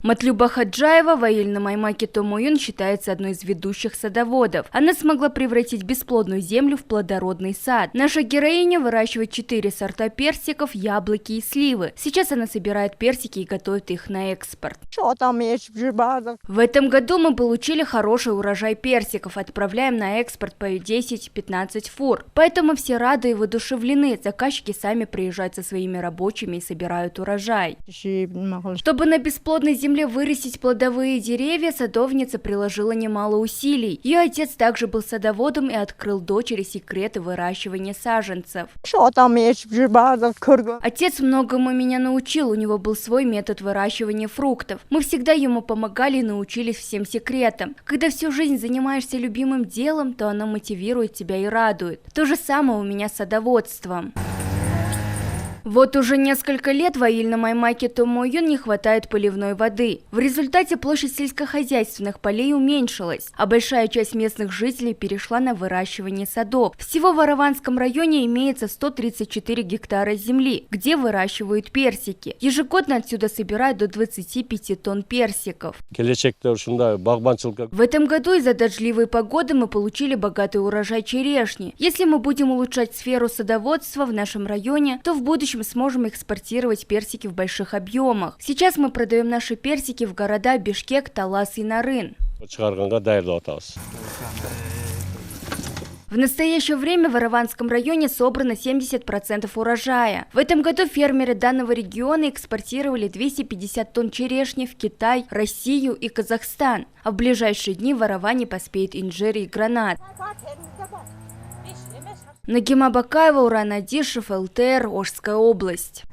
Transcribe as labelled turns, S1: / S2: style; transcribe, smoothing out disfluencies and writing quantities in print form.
S1: Матлюба Хаджаева в Аильном Аймаке Томуюн считается одной из ведущих садоводов. Она смогла превратить бесплодную землю в плодородный сад. Наша героиня выращивает 4 сорта персиков, яблоки и сливы. Сейчас она собирает персики и готовит их на экспорт. В этом году мы получили хороший урожай персиков. Отправляем на экспорт по 10-15 фур. Поэтому все рады и воодушевлены. Заказчики сами приезжают со своими рабочими и собирают урожай. Чтобы на бесплодной земле вырастить плодовые деревья, садовница приложила немало усилий. Ее отец также был садоводом и открыл дочери секреты выращивания саженцев. Отец многому меня научил, у него был свой метод выращивания фруктов. Мы всегда ему помогали и научились всем секретам. Когда всю жизнь занимаешься любимым делом, то оно мотивирует тебя и радует. То же самое у меня с садоводством. Вот уже несколько лет в Аильном Аймаке Томуюн не хватает поливной воды. В результате площадь сельскохозяйственных полей уменьшилась, а большая часть местных жителей перешла на выращивание садов. Всего в Араванском районе имеется 134 гектара земли, где выращивают персики. Ежегодно отсюда собирают до 25 тонн персиков. В этом году из-за дождливой погоды мы получили богатый урожай черешни. Если мы будем улучшать сферу садоводства в нашем районе, то в будущем сможем экспортировать персики в больших объемах. Сейчас мы продаем наши персики в города Бишкек, Талас и Нарын. В настоящее время в Араванском районе собрано 70% урожая. В этом году фермеры данного региона экспортировали 250 тонн черешни в Китай, Россию и Казахстан. А в ближайшие дни в Араване поспеет инжир и гранат. Нагима Бакаева, Уран Адишев, ЛТР, Ошская область.